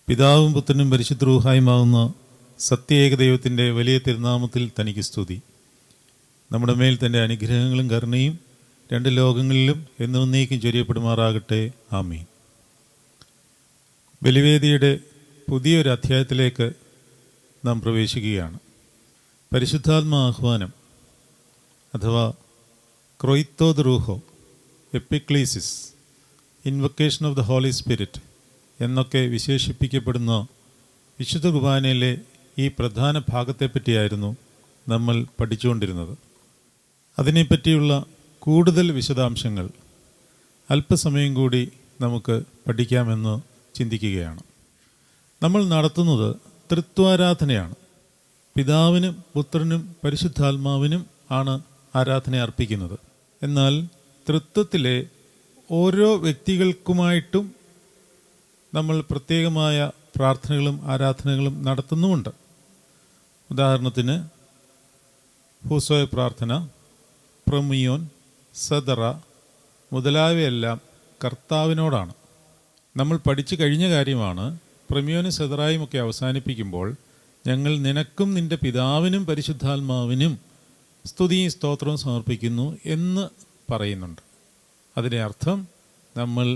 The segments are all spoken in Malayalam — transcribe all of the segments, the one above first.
പിതാവും പുത്രനും പരിശുദ്ധ റൂഹായുമാകുന്ന സത്യേക ദൈവത്തിൻ്റെ വലിയ തിരുനാമത്തിൽ തനിക്ക് സ്തുതി. നമ്മുടെ മേൽ തൻ്റെ അനുഗ്രഹങ്ങളും കരുണയും രണ്ട് ലോകങ്ങളിലും എന്നേക്കും ചൊരിയപ്പെടുമാറാകട്ടെ. ആമീൻ. ബലിവേദിയുടെ പുതിയൊരു അധ്യായത്തിലേക്ക് നാം പ്രവേശിക്കുകയാണ്. പരിശുദ്ധാത്മ ആഹ്വാനം അഥവാ ക്രൊയ്ത്തോദ് റൂഹോ, epiclesis, invocation of the holy Spirit എന്നൊക്കെ വിശേഷിപ്പിക്കപ്പെടുന്ന വിശുദ്ധ കുർബാനയിലെ ഈ പ്രധാന ഭാഗത്തെപ്പറ്റിയായിരുന്നു നമ്മൾ പഠിച്ചുകൊണ്ടിരുന്നത്. അതിനെപ്പറ്റിയുള്ള കൂടുതൽ വിശദാംശങ്ങൾ അല്പസമയം കൂടി നമുക്ക് പഠിക്കാമെന്ന് ചിന്തിക്കുകയാണ്. നമ്മൾ നടത്തുന്നത് ത്രിത്വാരാധനയാണ്. പിതാവിനും പുത്രനും പരിശുദ്ധാത്മാവിനും ആണ് ആരാധന അർപ്പിക്കുന്നത്. എന്നാൽ ത്രിത്വത്തിലെ ഓരോ വ്യക്തികൾക്കുമായിട്ടും നമ്മൾ പ്രത്യേകമായ പ്രാർത്ഥനകളും ആരാധനകളും നടത്തുന്നുമുണ്ട്. ഉദാഹരണത്തിന് ഹൂസോയ പ്രാർത്ഥന, പ്രമിയോൻ, സദറ മുതലായവയെല്ലാം കർത്താവിനോടാണ്. നമ്മൾ പഠിച്ചു കഴിഞ്ഞ കാര്യമാണ്. പ്രമിയോനും സദറായും ഒക്കെ അവസാനിപ്പിക്കുമ്പോൾ ഞങ്ങൾ നിനക്കും നിൻ്റെ പിതാവിനും പരിശുദ്ധാത്മാവിനും സ്തുതിയും സ്തോത്രവും സമർപ്പിക്കുന്നു എന്ന് പറയുന്നുണ്ട്. അതിൻ്റെ അർത്ഥം നമ്മൾ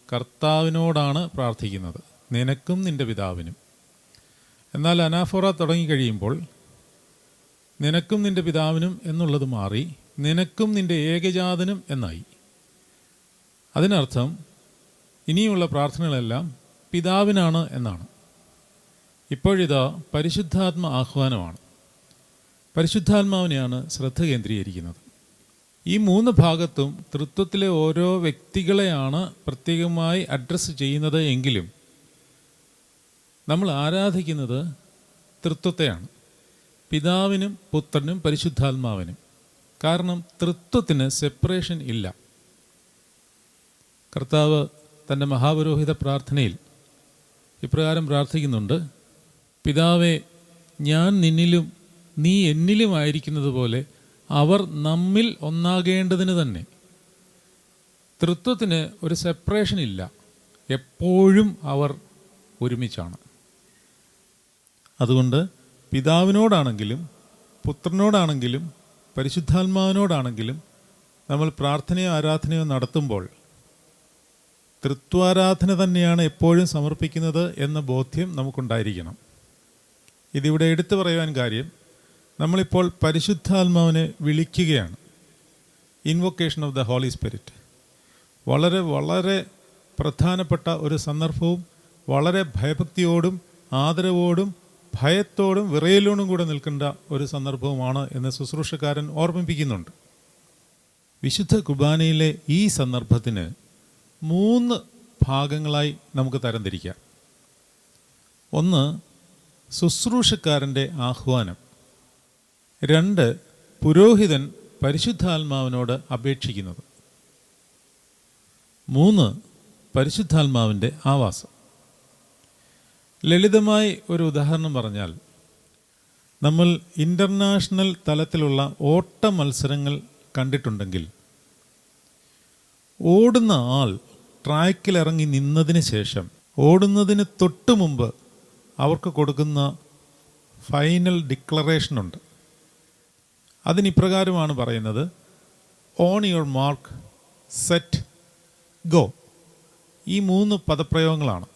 കർത്താവിനോടാണ് പ്രാർത്ഥിക്കുന്നത്, നിനക്കും നിൻ്റെ പിതാവിനും. എന്നാൽ അനാഫോറ തുടങ്ങിക്കഴിയുമ്പോൾ നിനക്കും നിൻ്റെ പിതാവിനും എന്നുള്ളത് മാറി നിനക്കും നിൻ്റെ ഏകജാതനും എന്നായി. അതിനർത്ഥം ഇനിയുള്ള പ്രാർത്ഥനകളെല്ലാം പിതാവിനാണ് എന്നാണ്. ഇപ്പോഴിതാ പരിശുദ്ധാത്മ ആഹ്വാനമാണ്. പരിശുദ്ധാത്മാവിനെയാണ് ശ്രദ്ധ കേന്ദ്രീകരിക്കുന്നത്. ഈ മൂന്ന് ഭാഗത്തും തൃത്വത്തിലെ ഓരോ വ്യക്തികളെയാണ് പ്രത്യേകമായി അഡ്രസ്സ് ചെയ്യുന്നത് എങ്കിലും നമ്മൾ ആരാധിക്കുന്നത് തൃത്വത്തെയാണ്, പിതാവിനും പുത്രനും പരിശുദ്ധാത്മാവിനും. കാരണം തൃത്വത്തിന് സെപ്പറേഷൻ ഇല്ല. കർത്താവ് തൻ്റെ മഹാപുരോഹിത പ്രാർത്ഥനയിൽ ഇപ്രകാരം പ്രാർത്ഥിക്കുന്നുണ്ട്: പിതാവേ, ഞാൻ നിന്നിലും നീ എന്നിലുമായിരിക്കുന്നത് പോലെ അവർ നമ്മിൽ ഒന്നാകേണ്ടതിന് തന്നെ. തൃത്വത്തിന് ഒരു സെപ്പറേഷൻ ഇല്ല, എപ്പോഴും അവർ ഒരുമിച്ചാണ്. അതുകൊണ്ട് പിതാവിനോടാണെങ്കിലും പുത്രനോടാണെങ്കിലും പരിശുദ്ധാത്മാവിനോടാണെങ്കിലും നമ്മൾ പ്രാർത്ഥനയോ ആരാധനയോ നടത്തുമ്പോൾ തൃത്വാരാധന തന്നെയാണ് എപ്പോഴും സമർപ്പിക്കുന്നത് എന്ന ബോധ്യം നമുക്കുണ്ടായിരിക്കണം. ഇതിവിടെ എടുത്തു പറയുവാൻ കാര്യം, നമ്മളിപ്പോൾ പരിശുദ്ധാത്മാവിനെ വിളിക്കുകയാണ്. Invocation of the holy spirit വളരെ വളരെ പ്രധാനപ്പെട്ട ഒരു സന്ദർഭവും വളരെ ഭയഭക്തിയോടും ആദരവോടും ഭയത്തോടും വിറയലോടും കൂടെ നിൽക്കേണ്ട ഒരു സന്ദർഭവുമാണ് എന്ന് ശുശ്രൂഷക്കാരൻ ഓർമ്മിപ്പിക്കുന്നുണ്ട്. വിശുദ്ധ കുർബാനയിലെ ഈ സന്ദർഭത്തിന് 3 ഭാഗങ്ങളായി നമുക്ക് തരംതിരിക്കാം. ഒന്ന്, ശുശ്രൂഷക്കാരൻ്റെ ആഹ്വാനം. 2, പുരോഹിതൻ പരിശുദ്ധാത്മാവിനോട് അപേക്ഷിക്കുന്നത്. 3, പരിശുദ്ധാത്മാവിൻ്റെ ആവാസം. ലളിതമായി ഒരു ഉദാഹരണം പറഞ്ഞാൽ, നമ്മൾ ഇൻ്റർനാഷണൽ തലത്തിലുള്ള ഓട്ട മത്സരങ്ങൾ കണ്ടിട്ടുണ്ടെങ്കിൽ ഓടുന്ന ആൾ ട്രാക്കിലിറങ്ങി നിന്നതിന് ശേഷം ഓടുന്നതിന് തൊട്ട് മുമ്പ് അവർക്ക് കൊടുക്കുന്ന ഫൈനൽ ഡിക്ലറേഷനുണ്ട്. അതിനിപ്രകാരമാണ് പറയുന്നത്: on your mark, set, go. ഈ 3 പദപ്രയോഗങ്ങളാണ്.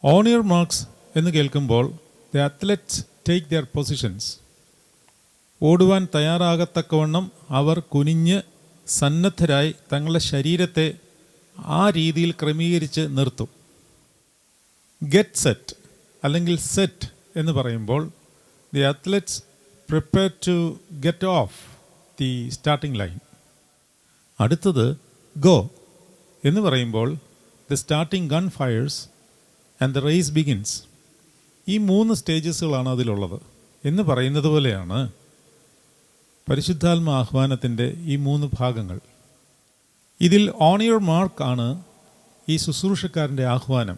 ഓൺ യുവർ മാർക്സ് എന്ന് കേൾക്കുമ്പോൾ the athletes take their positions. ഓടുവാൻ തയ്യാറാകത്തക്കവണ്ണം അവർ കുനിഞ്ഞ് സന്നദ്ധരായി തങ്ങളുടെ ശരീരത്തെ ആ രീതിയിൽ ക്രമീകരിച്ച് നിർത്തും. ഗെറ്റ് സെറ്റ് അല്ലെങ്കിൽ സെറ്റ് എന്ന് പറയുമ്പോൾ the athletes prepare to get off the starting line. അടുത്തത് ഗോ എന്ന് പറയുമ്പോൾ the starting gun fires and the race begins. ഈ 3 സ്റ്റേജസുകളാണ് അതിലുള്ളത്. എന്ന് പറയുന്നത് പോലെയാണ് പരിശുദ്ധാത്മ ആഹ്വാനത്തിൻ്റെ ഈ 3 ഭാഗങ്ങൾ. ഇതിൽ ഓൺ യുവർ മാർക്ക് ആണ് ഈ ശുശ്രൂഷക്കാരൻ്റെ ആഹ്വാനം.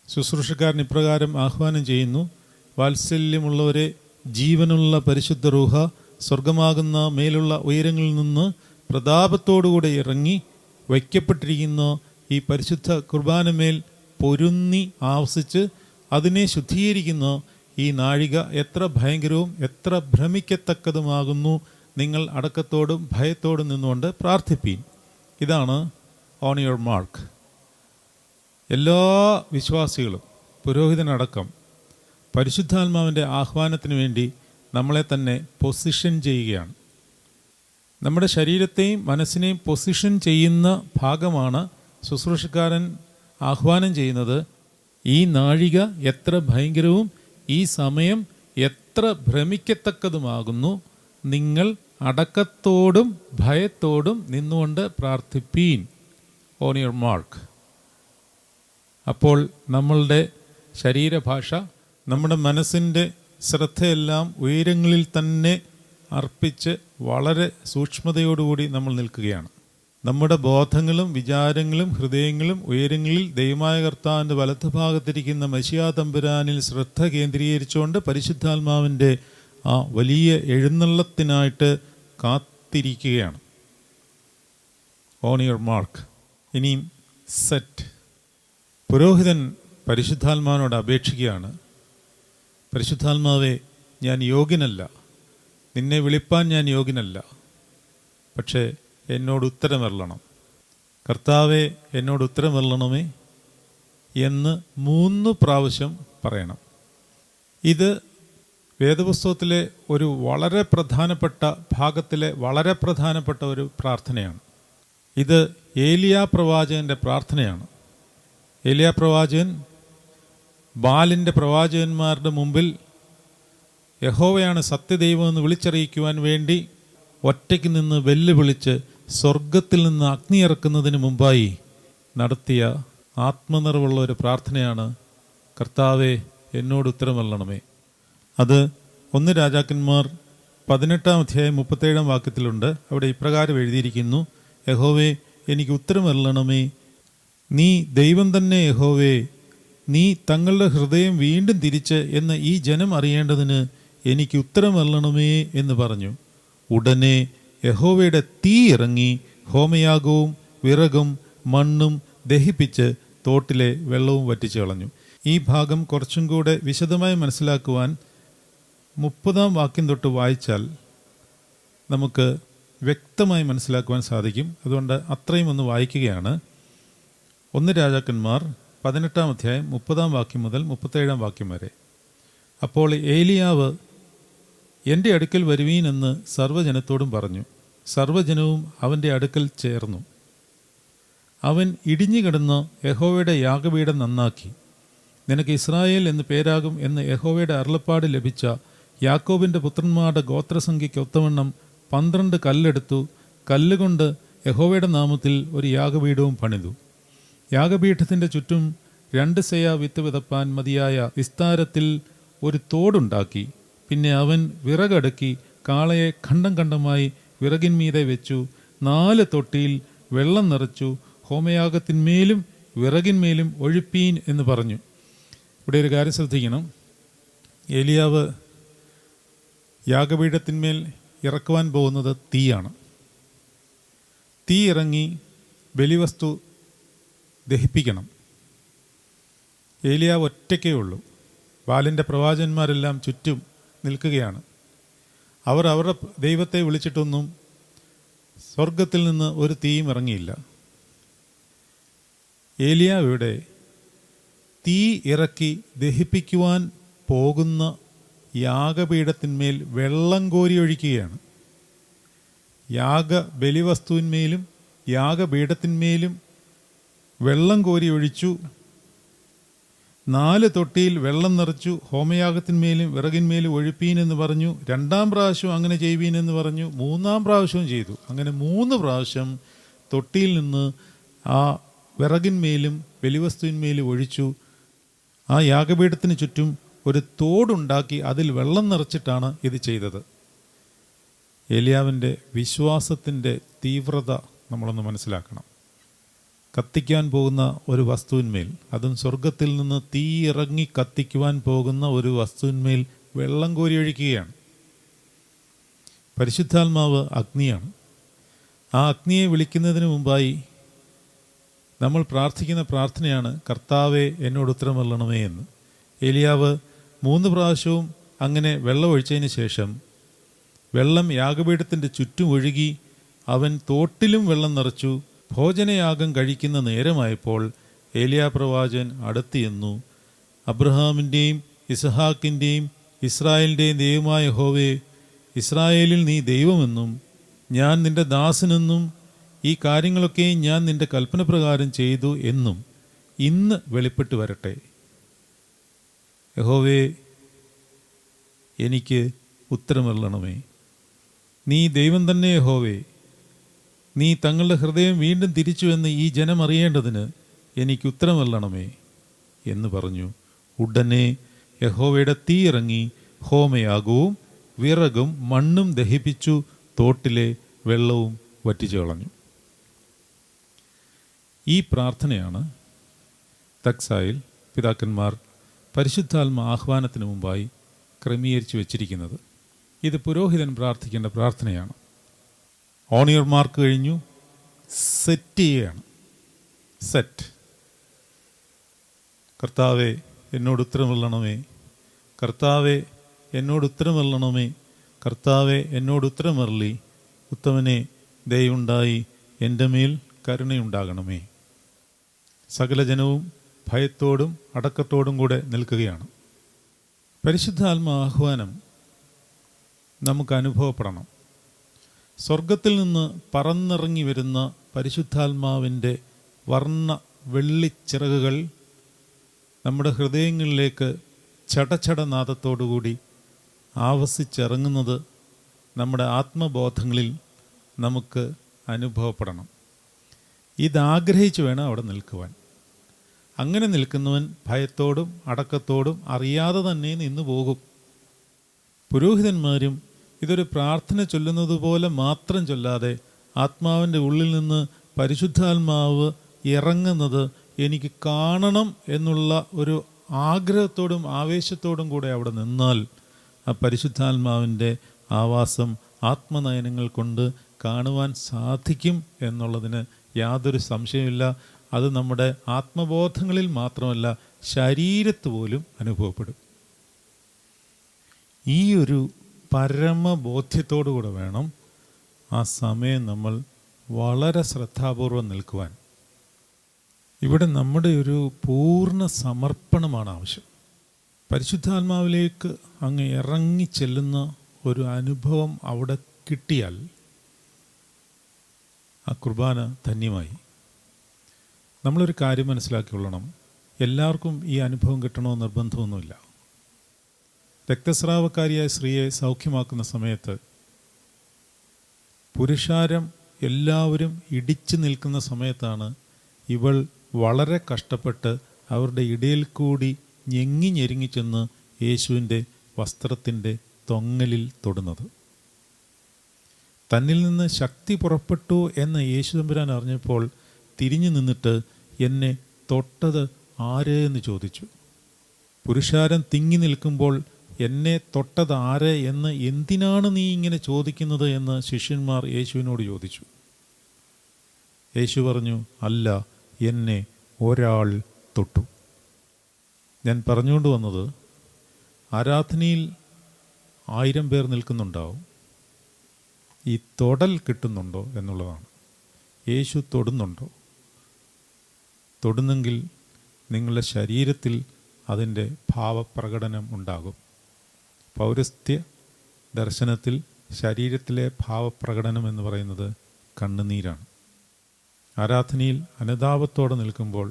ശുശ്രൂഷക്കാരൻ ഇപ്രകാരം ആഹ്വാനം ചെയ്യുന്നു: വാത്സല്യമുള്ളവരെ, ജീവനുള്ള പരിശുദ്ധ റൂഹ സ്വർഗമാകുന്ന മേലുള്ള ഉയരങ്ങളിൽ നിന്ന് പ്രതാപത്തോടുകൂടെ ഇറങ്ങി വയ്ക്കപ്പെട്ടിരിക്കുന്ന ഈ പരിശുദ്ധ കുർബാനമേൽ പൊരുന്നി ആവസിച്ച് അതിനെ ശുദ്ധീകരിക്കുന്ന ഈ നാഴിക എത്ര ഭയങ്കരവും എത്ര ഭ്രമിക്കത്തക്കതുമാകുന്നു. നിങ്ങൾ അടക്കത്തോടും ഭയത്തോടും നിന്നുകൊണ്ട് പ്രാർത്ഥിപ്പീൻ. ഇതാണ് ഓൺ യുവർ മാർക്ക്. എല്ലാ വിശ്വാസികളും പുരോഹിതനടക്കം പരിശുദ്ധാത്മാവിൻ്റെ ആഹ്വാനത്തിന് വേണ്ടി നമ്മളെ തന്നെ പൊസിഷൻ ചെയ്യുകയാണ്. നമ്മുടെ ശരീരത്തെയും മനസ്സിനെയും പൊസിഷൻ ചെയ്യുന്ന ഭാഗമാണ് ശുശ്രൂഷക്കാരൻ ആഹ്വാനം ചെയ്യുന്നത്. ഈ നാഴിക എത്ര ഭയങ്കരവും ഈ സമയം എത്ര ഭ്രമിക്കത്തക്കതുമാകുന്നു. നിങ്ങൾ അടക്കത്തോടും ഭയത്തോടും നിന്നുകൊണ്ട് പ്രാർത്ഥിപ്പീൻ. On your mark. അപ്പോൾ നമ്മളുടെ ശരീരഭാഷ, നമ്മുടെ മനസ്സിൻ്റെ ശ്രദ്ധയെല്ലാം ഉയരങ്ങളിൽ തന്നെ അർപ്പിച്ച് വളരെ സൂക്ഷ്മതയോടുകൂടി നമ്മൾ നിൽക്കുകയാണ്. നമ്മുടെ ബോധങ്ങളും വിചാരങ്ങളും ഹൃദയങ്ങളും ഉയരങ്ങളിൽ ദൈവമായ കർത്താവിൻ്റെ വലത്തുഭാഗത്തിരിക്കുന്ന മശിഹാ തമ്പുരാനിൽ ശ്രദ്ധ കേന്ദ്രീകരിച്ചുകൊണ്ട് പരിശുദ്ധാത്മാവിൻ്റെ ആ വലിയ എഴുന്നള്ളത്തിനായിട്ട് കാത്തിരിക്കുകയാണ്. On your mark. ഇനിയും സെറ്റ്. പുരോഹിതൻ പരിശുദ്ധാത്മാവിനോട് അപേക്ഷിക്കുകയാണ്, പരിശുദ്ധാത്മാവേ, ഞാൻ യോഗ്യനല്ല, നിന്നെ വിളിപ്പാൻ ഞാൻ യോഗ്യനല്ല, പക്ഷേ എന്നോട് ഉത്തരമരുളണം. കർത്താവേ, എന്നോട് ഉത്തരമരുളണമേ എന്ന് 3 പ്രാവശ്യം പറയണം. ഇത് വേദപുസ്തകത്തിലെ ഒരു വളരെ പ്രധാനപ്പെട്ട ഭാഗത്തിലെ വളരെ പ്രധാനപ്പെട്ട ഒരു പ്രാർത്ഥനയാണ്. ഇത് ഏലിയാ പ്രവാചകൻ്റെ പ്രാർത്ഥനയാണ്. ഏലിയാ പ്രവാചകൻ ബാലിൻ്റെ പ്രവാചകന്മാരുടെ മുമ്പിൽ യഹോവയാണ് സത്യദൈവമെന്ന് വിളിച്ചറിയിക്കുവാൻ വേണ്ടി ഒറ്റയ്ക്ക് നിന്ന് വെല്ലുവിളിച്ച് സ്വർഗത്തിൽ നിന്ന് അഗ്നി ഇറക്കുന്നതിന് മുമ്പായി നടത്തിയ ആത്മനിറവുള്ള ഒരു പ്രാർത്ഥനയാണ്, കർത്താവേ, എന്നോട് ഉത്തരമരുളണമേ. അത് 1 രാജാക്കന്മാർ 18-ാം അധ്യായം 37-ാം വാക്യത്തിലുണ്ട്. അവിടെ ഇപ്രകാരം എഴുതിയിരിക്കുന്നു, യഹോവേ, എനിക്ക് ഉത്തരമരുളണമേ, നീ ദൈവം തന്നെ യഹോവേ, നീ തങ്ങളുടെ ഹൃദയം വീണ്ടും തിരിച്ച് എന്ന് ഈ ജനം അറിയേണ്ടതിന് എനിക്ക് ഉത്തരമരുളണമേ എന്ന് പറഞ്ഞു. ഉടനെ യഹോവയുടെ തീ ഇറങ്ങി ഹോമയാഗവും വിറകും മണ്ണും ദഹിപ്പിച്ച് തോട്ടിലെ വെള്ളവും വറ്റിച്ചു കളഞ്ഞു. ഈ ഭാഗം കുറച്ചും കൂടെ വിശദമായി മനസ്സിലാക്കുവാൻ 30-ാം വാക്യം തൊട്ട് വായിച്ചാൽ നമുക്ക് വ്യക്തമായി മനസ്സിലാക്കുവാൻ സാധിക്കും. അതുകൊണ്ട് അത്രയും ഒന്ന് വായിക്കുകയാണ്. 1 രാജാക്കന്മാർ 18-ാം അധ്യായം 30-ാം വാക്യം മുതൽ 37-ാം വാക്യം വരെ. അപ്പോൾ ഏലിയാവ്, എൻ്റെ അടുക്കൽ വരുവീൻ എന്ന് സർവ്വജനത്തോടും പറഞ്ഞു. സർവ്വജനവും അവൻ്റെ അടുക്കൽ ചേർന്നു. അവൻ ഇടിഞ്ഞു കിടന്ന് യഹോവയുടെ യാഗപീഠം നന്നാക്കി. നിനക്ക് ഇസ്രായേൽ എന്ന് പേരാകും എന്ന് യഹോവയുടെ അരുളപ്പാട് ലഭിച്ച യാക്കോബിൻ്റെ പുത്രന്മാരുടെ ഗോത്രസംഖ്യയ്ക്ക് ഒത്തവണ്ണം 12 കല്ലെടുത്തു. കല്ലുകൊണ്ട് യഹോവയുടെ നാമത്തിൽ ഒരു യാഗപീഠവും പണിതു. യാഗപീഠത്തിൻ്റെ ചുറ്റും 2 സെയ വിത്ത് വിതപ്പാൻ മതിയായ വിസ്താരത്തിൽ ഒരു തോടുണ്ടാക്കി. പിന്നെ അവൻ വിറകടുക്കി കാളയെ ഖണ്ഡം ഖണ്ഡമായി വിറകിന്മീതെ വെച്ചു. 4 തൊട്ടിയിൽ വെള്ളം നിറച്ചു. ഹോമയാഗത്തിന്മേലും വിറകിന്മേലും ഒഴിപ്പീൻ എന്ന് പറഞ്ഞു. ഇവിടെ ഒരു കാര്യം ശ്രദ്ധിക്കണം. ഏലിയാവ് യാഗപീഠത്തിന്മേൽ ഇറക്കുവാൻ പോകുന്നത് തീയാണ്. തീ ഇറങ്ങി ബലിവസ്തു ദഹിപ്പിക്കണം. ഏലിയാവ് ഒറ്റയ്ക്കേ ഉള്ളൂ. ബാലിൻ്റെ പ്രവാചകന്മാരെല്ലാം ചുറ്റും നിൽക്കുകയാണ്. അവർ അവരുടെ ദൈവത്തെ വിളിച്ചിട്ടൊന്നും സ്വർഗത്തിൽ നിന്ന് ഒരു തീയും ഇറങ്ങിയില്ല. ഏലിയാവിടെ തീ ഇറക്കി ദഹിപ്പിക്കുവാൻ പോകുന്ന യാഗപീഠത്തിന്മേൽ വെള്ളം കോരി ഒഴിക്കുകയാണ്. ബലിവസ്തുവിന്മേലും യാഗപീഠത്തിന്മേലും വെള്ളം കോരി ഒഴിച്ചു. 4 തൊട്ടിയിൽ വെള്ളം നിറച്ചു. ഹോമയാഗത്തിന്മേലും വിറകിന്മേലും ഒഴിപ്പീൻ എന്ന് പറഞ്ഞു. 2-ാം പ്രാവശ്യം അങ്ങനെ ചെയ്യുവീൻ എന്ന് പറഞ്ഞു. 3-ാം പ്രാവശ്യവും ചെയ്തു. അങ്ങനെ 3 പ്രാവശ്യം തൊട്ടിയിൽ നിന്ന് ആ വിറകിന്മേലും ബലിവസ്തുവിന്മേലും ഒഴിച്ചു. ആ യാഗപീഠത്തിന് ചുറ്റും ഒരു തോടുണ്ടാക്കി അതിൽ വെള്ളം നിറച്ചിട്ടാണ് ഇത് ചെയ്തത്. ഏലിയാവിൻ്റെ വിശ്വാസത്തിൻ്റെ തീവ്രത നമ്മളൊന്ന് മനസ്സിലാക്കണം. കത്തിക്കാൻ പോകുന്ന ഒരു വസ്തുവിന്മേൽ, അതും സ്വർഗത്തിൽ നിന്ന് തീ ഇറങ്ങി കത്തിക്കുവാൻ പോകുന്ന ഒരു വസ്തുവിന്മേൽ വെള്ളം കോരി ഒഴിക്കുകയാണ്. പരിശുദ്ധാത്മാവ് അഗ്നിയാണ്. ആ അഗ്നിയെ വിളിക്കുന്നതിന് മുമ്പായി നമ്മൾ പ്രാർത്ഥിക്കുന്ന പ്രാർത്ഥനയാണ്, കർത്താവേ എന്നോട് ഉത്തരമരുളണമേ എന്ന്. ഏലിയാവ് 3 പ്രാവശ്യവും അങ്ങനെ വെള്ളമൊഴിച്ചതിന് ശേഷം വെള്ളം യാഗപീഠത്തിൻ്റെ ചുറ്റും ഒഴുകി അവൻ തോട്ടിലും വെള്ളം നിറച്ചു. ഭോജനയാഗം കഴിക്കുന്ന നേരമായപ്പോൾ ഏലിയാ പ്രവാചകൻ അടുത്ത് ചെന്നു, അബ്രഹാമിൻ്റെയും ഇസഹാക്കിൻ്റെയും ഇസ്രായേലിൻ്റെയും ദൈവമായ യഹോവേ, ഇസ്രായേലിൽ നീ ദൈവമെന്നും ഞാൻ നിൻ്റെ ദാസനെന്നും ഈ കാര്യങ്ങളൊക്കെ ഞാൻ നിൻ്റെ കൽപ്പനപ്രകാരം ചെയ്തു എന്നും ഇന്ന് വെളിപ്പെട്ട് വരട്ടെ. യഹോവേ, എനിക്ക് ഉത്തരമരുളണമേ. നീ ദൈവം തന്നെ യഹോവേ, നീ തങ്ങളുടെ ഹൃദയം വീണ്ടും തിരിച്ചുവെന്ന് ഈ ജനം അറിയേണ്ടതിന് എനിക്ക് ഉത്തരമരുളണമേ എന്ന് പറഞ്ഞു. ഉടനെ യഹോവയുടെ തീ ഇറങ്ങി ഹോമയാഗവും വിറകും മണ്ണും ദഹിപ്പിച്ചു, തോട്ടിലെ വെള്ളവും വറ്റിച്ചു കളഞ്ഞു. ഈ പ്രാർത്ഥനയാണ് തക്സായിൽ പിതാക്കന്മാർ പരിശുദ്ധാത്മ ആഹ്വാനത്തിന് മുമ്പായി ക്രമീകരിച്ചു വച്ചിരിക്കുന്നത്. ഇത് പുരോഹിതൻ പ്രാർത്ഥിക്കേണ്ട പ്രാർത്ഥനയാണ്. ഓൺ യുവർ മാർക്ക് കഴിഞ്ഞു, സെറ്റ് ചെയ്യുകയാണ്. സെറ്റ്. കർത്താവെ എന്നോട് ഉത്തരമരുളണമേ, കർത്താവെ എന്നോട് ഉത്തരമരുളണമേ, കർത്താവെ എന്നോട് ഉത്തരമരുളി, ഉത്തമനെ ദയയുണ്ടായി എൻ്റെ മേൽ കരുണയുണ്ടാകണമേ. സകല ജനവും ഭയത്തോടും അടക്കത്തോടും കൂടെ നിൽക്കുകയാണ്. പരിശുദ്ധാത്മ ആഹ്വാനം നമുക്ക് അനുഭവപ്പെടണം. സ്വർഗത്തിൽ നിന്ന് പറന്നിറങ്ങി വരുന്ന പരിശുദ്ധാത്മാവിൻ്റെ വർണ്ണ വെള്ളിച്ചിറകുകൾ നമ്മുടെ ഹൃദയങ്ങളിലേക്ക് ചടചടനാദത്തോടുകൂടി ആവസിച്ചിറങ്ങുന്നത് നമ്മുടെ ആത്മബോധങ്ങളിൽ നമുക്ക് അനുഭവപ്പെടണം. ഇതാഗ്രഹിച്ച് വേണം അവിടെ നിൽക്കുവാൻ. അങ്ങനെ നിൽക്കുന്നവൻ ഭയത്തോടും അടക്കത്തോടും അറിയാതെ തന്നെ നിന്നു പോകും. പുരോഹിതന്മാരും ഇതൊരു പ്രാർത്ഥന ചൊല്ലുന്നത് പോലെ മാത്രം ചൊല്ലാതെ ആത്മാവിൻ്റെ ഉള്ളിൽ നിന്ന് പരിശുദ്ധാത്മാവ് ഇറങ്ങുന്നത് എനിക്ക് കാണണം എന്നുള്ള ഒരു ആഗ്രഹത്തോടും ആവേശത്തോടും കൂടെ അവിടെ നിന്നാൽ ആ പരിശുദ്ധാത്മാവിൻ്റെ ആവാസം ആത്മനയനങ്ങൾ കൊണ്ട് കാണുവാൻ സാധിക്കും എന്നുള്ളതിന് യാതൊരു സംശയമില്ല. അത് നമ്മുടെ ആത്മബോധങ്ങളിൽ മാത്രമല്ല, ശരീരത്ത് പോലും അനുഭവപ്പെടും. ഈ ഒരു പരമബോധ്യത്തോടു കൂടെ വേണം ആ സമയം നമ്മൾ വളരെ ശ്രദ്ധാപൂർവം നിൽക്കുവാൻ. ഇവിടെ നമ്മുടെ ഒരു പൂർണ്ണ സമർപ്പണമാണ് ആവശ്യം. പരിശുദ്ധാത്മാവിലേക്ക് അങ്ങ് ഇറങ്ങി ചെല്ലുന്ന ഒരു അനുഭവം അവിടെ കിട്ടിയാൽ ആ കുർബാന ധന്യമായി. നമ്മളൊരു കാര്യം മനസ്സിലാക്കിക്കൊള്ളണം, എല്ലാവർക്കും ഈ അനുഭവം കിട്ടണമെന്ന് നിർബന്ധമൊന്നുമില്ല. രക്തസ്രാവക്കാരിയായ സ്ത്രീയെ സൗഖ്യമാക്കുന്ന സമയത്ത് പുരുഷാരം എല്ലാവരും ഇടിച്ചു നിൽക്കുന്ന സമയത്താണ് ഇവൾ വളരെ കഷ്ടപ്പെട്ട് അവരുടെ ഇടയിൽ കൂടി ഞെങ്ങി ഞെരുങ്ങി ചെന്ന് യേശുവിൻ്റെ വസ്ത്രത്തിൻ്റെ തൊങ്ങലിൽ തൊടുന്നത്. തന്നിൽ നിന്ന് ശക്തി പുറപ്പെട്ടു എന്ന് യേശു തമ്പുരാൻ അറിഞ്ഞപ്പോൾ തിരിഞ്ഞു നിന്നിട്ട് എന്നെ തൊട്ടത് ആര് എന്ന് ചോദിച്ചു. പുരുഷാരം തിങ്ങി നിൽക്കുമ്പോൾ എന്നെ തൊട്ടത് ആര് എന്ന് എന്തിനാണ് നീ ഇങ്ങനെ ചോദിക്കുന്നത് എന്ന് ശിഷ്യന്മാർ യേശുവിനോട് ചോദിച്ചു. യേശു പറഞ്ഞു, അല്ല, എന്നെ ഒരാൾ തൊട്ടു. ഞാൻ പറഞ്ഞുകൊണ്ട് വന്നത്, ആരാധനയിൽ 1000 പേർ നിൽക്കുന്നുണ്ടാവും, ഈ തൊടൽ കിട്ടുന്നുണ്ടോ എന്നുള്ളതാണ്. യേശു തൊടുന്നുണ്ടോ? തൊടുന്നെങ്കിൽ നിങ്ങളുടെ ശരീരത്തിൽ അതിൻ്റെ ഭാവപ്രകടനം ഉണ്ടാകും. പൗരസ്ത്യ ദർശനത്തിൽ ശരീരത്തിലെ ഭാവപ്രകടനം എന്ന് പറയുന്നത് കണ്ണുനീരാണ്. ആരാധനയിൽ അനുതാപത്തോടെ നിൽക്കുമ്പോൾ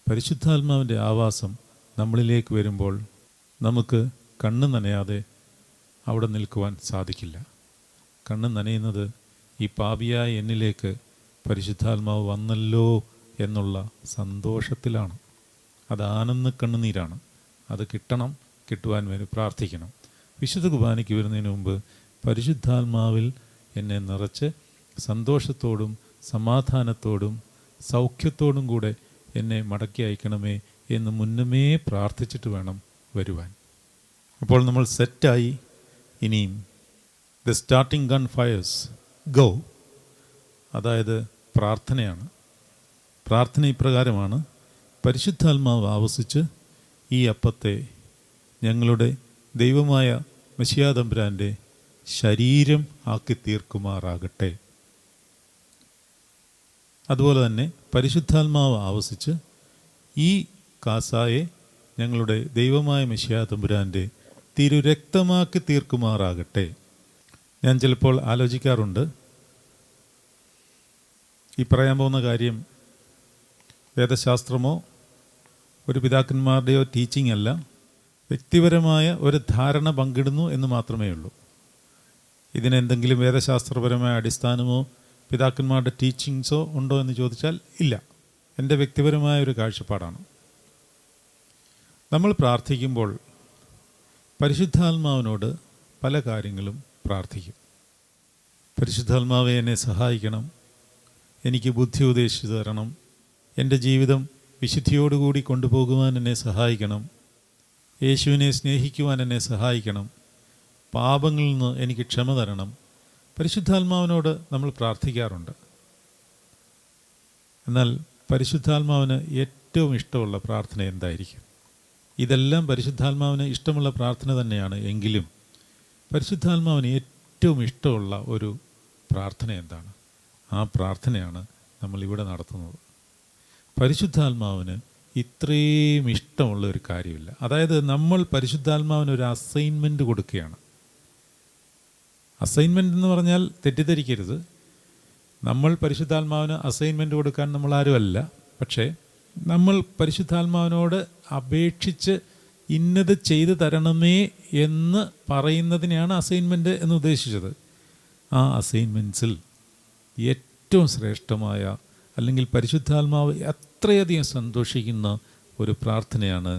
പരിശുദ്ധാത്മാവിൻ്റെ ആവാസം നമ്മളിലേക്ക് വരുമ്പോൾ നമുക്ക് കണ്ണ് നനയാതെ അവിടെ നിൽക്കുവാൻ സാധിക്കില്ല. കണ്ണ് നനയുന്നത് ഈ പാപിയായ എന്നിലേക്ക് പരിശുദ്ധാത്മാവ് വന്നല്ലോ എന്നുള്ള സന്തോഷത്തിലാണ്. അത് ആനന്ദ കണ്ണുനീരാണ്. അത് കിട്ടണം, കിട്ടുവാൻ വേണ്ടി പ്രാർത്ഥിക്കണം. വിശുദ്ധ കുർബാനയ്ക്ക് വരുന്നതിന് മുമ്പ് പരിശുദ്ധാത്മാവിൽ എന്നെ നിറച്ച് സന്തോഷത്തോടും സമാധാനത്തോടും സൗഖ്യത്തോടും കൂടെ എന്നെ മടക്കി അയക്കണമേ എന്ന് മുന്നമേ പ്രാർത്ഥിച്ചിട്ട് വേണം വരുവാൻ. അപ്പോൾ നമ്മൾ സെറ്റായി. ഇനിയും the starting gun fires go, അതായത് പ്രാർത്ഥനയാണ്. പ്രാർത്ഥന ഇപ്രകാരമാണ്: പരിശുദ്ധാത്മാവ് ആവസിച്ച് ഈ അപ്പത്തെ ഞങ്ങളുടെ ദൈവമായ മെശിഹാ തമ്പുരാൻ്റെ ശരീരം ആക്കി തീർക്കുമാറാകട്ടെ. അതുപോലെ തന്നെ പരിശുദ്ധാത്മാവ് ആവസിച്ച് ഈ കാസായെ ഞങ്ങളുടെ ദൈവമായ മെശിഹാ തമ്പുരാൻ്റെ തിരുരക്തമാക്കി തീർക്കുമാറാകട്ടെ. ഞാൻ ചിലപ്പോൾ ആലോചിക്കാറുണ്ട്, ഈ പറയാൻ പോകുന്ന കാര്യം വേദശാസ്ത്രമോ ഒരു പിതാക്കന്മാരുടെയോ ടീച്ചിങ് അല്ല, വ്യക്തിപരമായ ഒരു ധാരണ പങ്കിടുന്നു എന്ന് മാത്രമേ ഉള്ളൂ. ഇതിനെന്തെങ്കിലും വേദശാസ്ത്രപരമായ അടിസ്ഥാനമോ പിതാക്കന്മാരുടെ ടീച്ചിങ്സോ ഉണ്ടോ എന്ന് ചോദിച്ചാൽ ഇല്ല. എൻ്റെ വ്യക്തിപരമായ ഒരു കാഴ്ചപ്പാടാണ്. നമ്മൾ പ്രാർത്ഥിക്കുമ്പോൾ പരിശുദ്ധാത്മാവിനോട് പല കാര്യങ്ങളും പ്രാർത്ഥിക്കും. പരിശുദ്ധാത്മാവെ എന്നെ സഹായിക്കണം, എനിക്ക് ബുദ്ധി ഉപദേശിച്ചു തരണം, എൻ്റെ ജീവിതം വിശുദ്ധിയോടുകൂടി കൊണ്ടുപോകുവാൻ എന്നെ സഹായിക്കണം, യേശുവിനെ സ്നേഹിക്കുവാൻ എന്നെ സഹായിക്കണം, പാപങ്ങളിൽ നിന്ന് എനിക്ക് ക്ഷമ തരണം. പരിശുദ്ധാത്മാവിനോട് നമ്മൾ പ്രാർത്ഥിക്കാറുണ്ട്. എന്നാൽ പരിശുദ്ധാത്മാവിന് ഏറ്റവും ഇഷ്ടമുള്ള പ്രാർത്ഥന എന്തായിരിക്കും? ഇതെല്ലാം പരിശുദ്ധാത്മാവിന് ഇഷ്ടമുള്ള പ്രാർത്ഥന തന്നെയാണ്. എങ്കിലും പരിശുദ്ധാത്മാവിന് ഏറ്റവും ഇഷ്ടമുള്ള ഒരു പ്രാർത്ഥന എന്താണ്? ആ പ്രാർത്ഥനയാണ് നമ്മളിവിടെ നടത്തുന്നത്. പരിശുദ്ധാത്മാവിന് ഇത്രയും ഇഷ്ടമുള്ള ഒരു കാര്യമില്ല. അതായത് നമ്മൾ പരിശുദ്ധാത്മാവിന് ഒരു അസൈൻമെൻറ്റ് കൊടുക്കുകയാണ്. അസൈൻമെൻ്റ് എന്ന് പറഞ്ഞാൽ തെറ്റിദ്ധരിക്കരുത്, നമ്മൾ പരിശുദ്ധാത്മാവിന് അസൈൻമെൻറ്റ് കൊടുക്കാൻ നമ്മൾ ആരുമല്ല. പക്ഷേ നമ്മൾ പരിശുദ്ധാത്മാവിനോട് അപേക്ഷിച്ച് ഇന്നത് ചെയ്തു തരണമേ എന്ന് പറയുന്നതിനെയാണ് അസൈൻമെൻറ്റ് എന്ന് ഉദ്ദേശിച്ചത്. ആ അസൈൻമെൻറ്റ്സിൽ ഏറ്റവും ശ്രേഷ്ഠമായ, അല്ലെങ്കിൽ പരിശുദ്ധാത്മാവ് അത്രയധികം സന്തോഷിക്കുന്ന ഒരു പ്രാർത്ഥനയാണ്,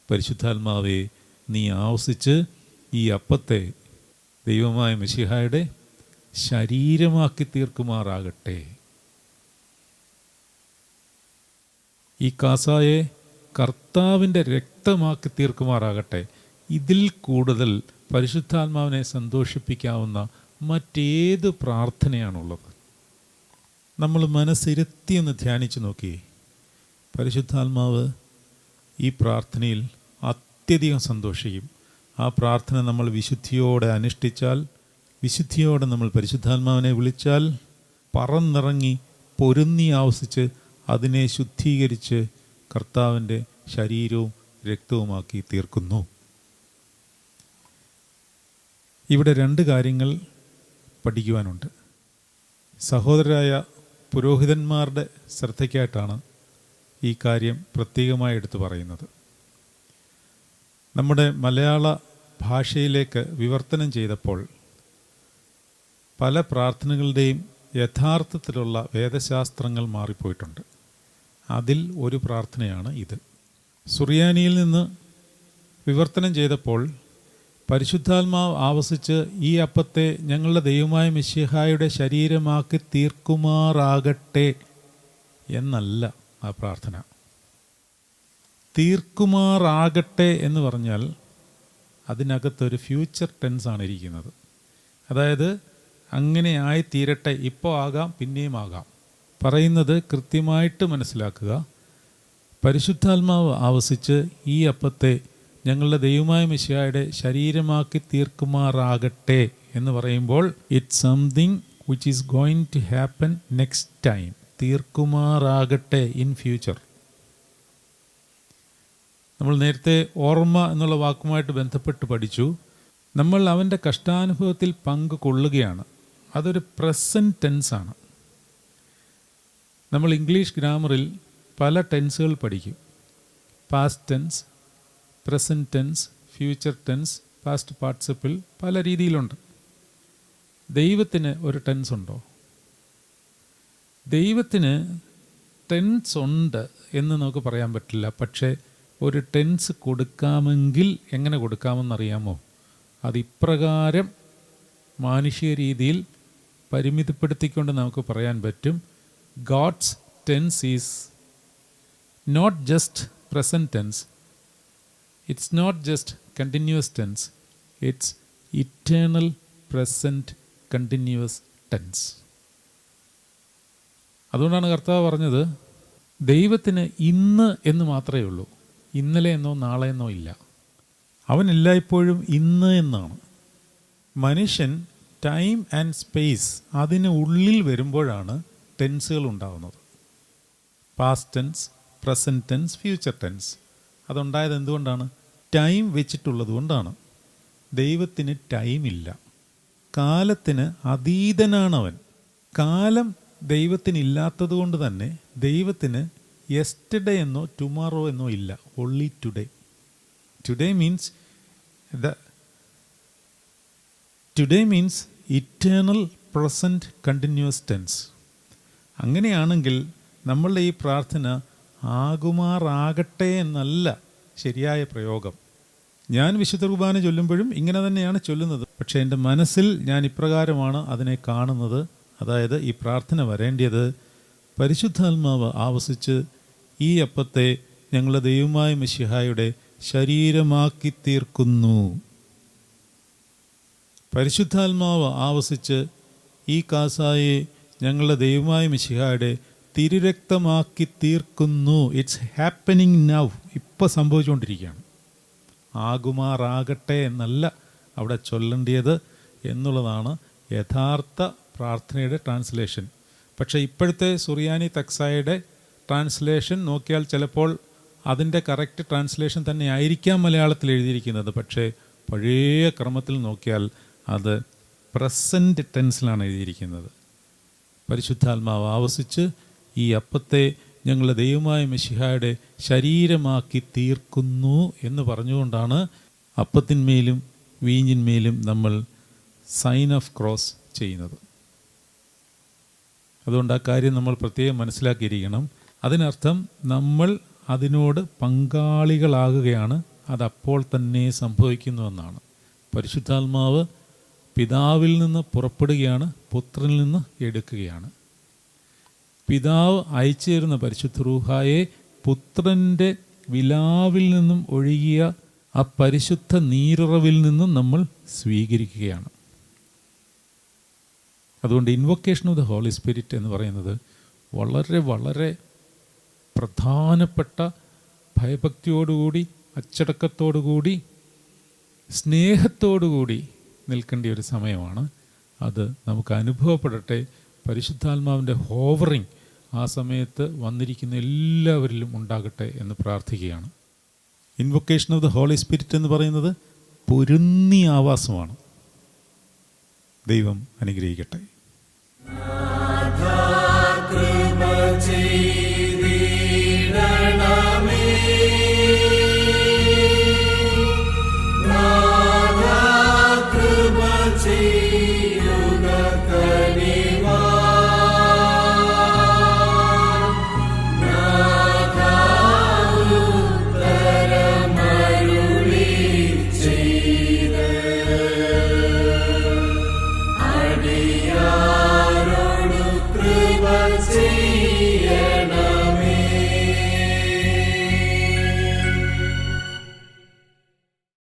പരിശുദ്ധാത്മാവെ നീ ആവസിച്ച് ഈ അപ്പത്തെ ദൈവമായ മെശിഹായുടെ ശരീരമാക്കി തീർക്കുമാറാകട്ടെ. ഈ കാസായെ കർത്താവിൻ്റെ രക്തമാക്കി തീർക്കുമാറാകട്ടെ. ഇതിൽ കൂടുതൽ പരിശുദ്ധാത്മാവിനെ സന്തോഷിപ്പിക്കാവുന്ന മറ്റേത് പ്രാർത്ഥനയാണുള്ളത്? നമ്മൾ മനസ്സിരുത്തി ഒന്ന് ധ്യാനിച്ചു നോക്കിയേ. പരിശുദ്ധാത്മാവ് ഈ പ്രാർത്ഥനയിൽ അത്യധികം സന്തോഷിക്കും. ആ പ്രാർത്ഥന നമ്മൾ വിശുദ്ധിയോടെ അനുഷ്ഠിച്ചാൽ, വിശുദ്ധിയോടെ നമ്മൾ പരിശുദ്ധാത്മാവിനെ വിളിച്ചാൽ, പറന്നിറങ്ങി പൊരുന്നി ആവസിച്ച് അതിനെ ശുദ്ധീകരിച്ച് കർത്താവിൻ്റെ ശരീരവും രക്തവുമാക്കി തീർക്കുന്നു. ഇവിടെ രണ്ട് കാര്യങ്ങൾ പഠിക്കുവാനുണ്ട്. സഹോദരരായ പുരോഹിതന്മാരുടെ ശ്രദ്ധയ്ക്കായിട്ടാണ് ഈ കാര്യം പ്രത്യേകമായി എടുത്തു പറയുന്നത്. നമ്മുടെ മലയാള ഭാഷയിലേക്ക് വിവർത്തനം ചെയ്തപ്പോൾ പല പ്രാർത്ഥനകളുടെയും യഥാർത്ഥത്തിലുള്ള വേദശാസ്ത്രങ്ങൾ മാറിപ്പോയിട്ടുണ്ട്. അതിൽ ഒരു പ്രാർത്ഥനയാണ് ഇത്. സുറിയാനിയിൽ നിന്ന് വിവർത്തനം ചെയ്തപ്പോൾ പരിശുദ്ധാത്മാവ് ആവസിച്ച് ഈ അപ്പത്തെ ഞങ്ങളുടെ ദൈവമായ മിശിഹായുടെ ശരീരമാക്കി തീർക്കുമാറാകട്ടെ എന്നല്ല ആ പ്രാർത്ഥന. തീർക്കുമാറാകട്ടെ എന്ന് പറഞ്ഞാൽ അതിനകത്തൊരു ഫ്യൂച്ചർ ടെൻസാണ് ഇരിക്കുന്നത്. അതായത് അങ്ങനെ ആയിത്തീരട്ടെ, ഇപ്പോൾ ആകാം, പിന്നെയും ആകാം. പറയുന്നത് കൃത്യമായിട്ട് മനസ്സിലാക്കുക. പരിശുദ്ധാത്മാവ് ആവസിച്ച് ഈ അപ്പത്തെ ഞങ്ങളുടെ ദൈവമായ മിശിഹായുടെ ശരീരമാക്കി തീർക്കുമാറാകട്ടെ എന്ന് പറയുമ്പോൾ it's something which is going to happen next time. തീർക്കുമാറാകട്ടെ ഇൻ ഫ്യൂച്ചർ. നമ്മൾ നേരത്തെ ഓർമ്മ എന്നുള്ള വാക്കുമായിട്ട് ബന്ധപ്പെട്ട് പഠിച്ചു. നമ്മൾ അവൻ്റെ കഷ്ടാനുഭവത്തിൽ പങ്ക് കൊള്ളുകയാണ്. അതൊരു പ്രസൻറ്റ് ടെൻസാണ്. നമ്മൾ ഇംഗ്ലീഷ് ഗ്രാമറിൽ പല ടെൻസുകൾ പഠിക്കും. Past tense, present tense, future tense, past participle, പല രീതിയിലുണ്ട്. ദൈവത്തിന് ഒരു ടെൻസ് ഉണ്ടോ? ദൈവത്തിന് ടെൻസ് ഉണ്ട് എന്ന് നമുക്ക് പറയാൻ പറ്റില്ല. പക്ഷേ ഒരു ടെൻസ് കൊടുക്കാമെങ്കിൽ എങ്ങനെ കൊടുക്കാമെന്നറിയാമോ? അതിപ്രകാരം മാനുഷിക രീതിയിൽ പരിമിതപ്പെടുത്തിക്കൊണ്ട് നമുക്ക് പറയാൻ പറ്റും. God's tense is not just present tense, it's not just continuous tense, it's eternal present continuous tense. അതുകൊണ്ടാണ് കർത്താവ് പറഞ്ഞത് ദൈവത്തിന് ഇന്ന് എന്ന് മാത്രമേ ഉള്ളൂ. ഇന്നലെ എന്നോ നാളെ എന്നോ ഇല്ല. അവൻ എല്ലായ്പ്പോഴും ഇന്ന് എന്നാണ്. മനുഷ്യൻ ടൈം ആൻഡ് സ്പേസ് അതിന് ഉള്ളിൽ വരുമ്പോഴാണ് ടെൻസുകൾ ഉണ്ടാകുന്നത്. Past tense, present tense, future tense. അതുണ്ടായത് എന്തുകൊണ്ടാണ്? ടൈം വെച്ചിട്ടുള്ളത് കൊണ്ടാണ്. ദൈവത്തിന് ടൈമില്ല. കാലത്തിന് അതീതനാണവൻ. കാലം ദൈവത്തിനില്ലാത്തത് കൊണ്ട് തന്നെ ദൈവത്തിന് യെസ്റ്റർഡേ എന്നോ ടുമാറോ എന്നോ ഇല്ല. Only today. Today means eternal present continuous tense. അങ്ങനെയാണെങ്കിൽ നമ്മളുടെ ഈ പ്രാർത്ഥന ആകുമാറാകട്ടെ എന്നല്ല ശരിയായ പ്രയോഗം. ഞാൻ വിശുദ്ധ കുർബാന ചൊല്ലുമ്പോഴും ഇങ്ങനെ തന്നെയാണ് ചൊല്ലുന്നത്. പക്ഷേ എൻ്റെ മനസ്സിൽ ഞാൻ ഇപ്രകാരമാണ് അതിനെ കാണുന്നത്. അതായത് ഈ പ്രാർത്ഥന വരേണ്ടത് പരിശുദ്ധാത്മാവ് ആവസിച്ച് ഈ അപ്പത്തെ ഞങ്ങളുടെ ദൈവമായ മിശിഹായുടെ ശരീരമാക്കി തീർക്കുന്നു. പരിശുദ്ധാത്മാവ് ആവസിച്ച് ഈ കാസായെ ഞങ്ങളുടെ ദൈവമായ മിശിഹായുടെ തിരുരക്തമാക്കി തീർക്കുന്നു. It's happening now. ഇപ്പോൾ സംഭവിച്ചുകൊണ്ടിരിക്കുകയാണ്. ആകുമാറാകട്ടെ എന്നല്ല അവിടെ ചൊല്ലേണ്ടത് എന്നുള്ളതാണ് യഥാർത്ഥ പ്രാർത്ഥനയുടെ ട്രാൻസ്ലേഷൻ. പക്ഷേ ഇപ്പോഴത്തെ സുറിയാനി തക്സായുടെ ട്രാൻസ്ലേഷൻ നോക്കിയാൽ ചിലപ്പോൾ അതിൻ്റെ കറക്റ്റ് ട്രാൻസ്ലേഷൻ തന്നെ ആയിരിക്കാം മലയാളത്തിൽ എഴുതിയിരിക്കുന്നത്. പക്ഷേ പഴയ ക്രമത്തിൽ നോക്കിയാൽ അത് പ്രസൻറ്റ് ടെൻസിലാണ് എഴുതിയിരിക്കുന്നത്. പരിശുദ്ധാത്മാവ് ആവസിച്ച് ഈ അപ്പത്തെ ഞങ്ങളുടെ ദൈവമായ മിശിഹായുടെ ശരീരമാക്കി തീർക്കുന്നു എന്ന് പറഞ്ഞുകൊണ്ടാണ് അപ്പത്തിന്മേലും വീഞ്ഞിന്മേലും നമ്മൾ സൈൻ ഓഫ് ക്രോസ് ചെയ്യുന്നത്. അതുകൊണ്ട് ആ കാര്യം നമ്മൾ പ്രത്യേകം മനസ്സിലാക്കിയിരിക്കണം. അതിനർത്ഥം നമ്മൾ അതിനോട് പങ്കാളികളാകുകയാണ്. അതപ്പോൾ തന്നെ സംഭവിക്കുന്നുവെന്നാണ്. പരിശുദ്ധാത്മാവ് പിതാവിൽ നിന്ന് പുറപ്പെടുകയാണ്, പുത്രനിൽ നിന്ന് എടുക്കുകയാണ്. പിതാവ് അയച്ചു തരുന്ന പരിശുദ്ധ റൂഹായെ പുത്രൻ്റെ വിലാവിൽ നിന്നും ഒഴുകിയ ആ പരിശുദ്ധ നീരുറവിൽ നിന്നും നമ്മൾ സ്വീകരിക്കുകയാണ്. അതുകൊണ്ട് invocation of the holy spirit എന്ന് പറയുന്നത് വളരെ വളരെ പ്രധാനപ്പെട്ട, ഭയഭക്തിയോടുകൂടി, അച്ചടക്കത്തോടുകൂടി, സ്നേഹത്തോടുകൂടി നിൽക്കേണ്ട ഒരു സമയമാണ്. അത് നമുക്ക് അനുഭവപ്പെടട്ടെ. പരിശുദ്ധാത്മാവിൻ്റെ ഹോവറിങ് ആ സമയത്ത് വന്നിരിക്കുന്ന എല്ലാവരിലും ഉണ്ടാകട്ടെ എന്ന് പ്രാർത്ഥിക്കുകയാണ്. Invocation of the holy spirit എന്ന് പറയുന്നത് പൊരുന്നിയ ആവാസമാണ്. ദൈവം അനുഗ്രഹിക്കട്ടെ.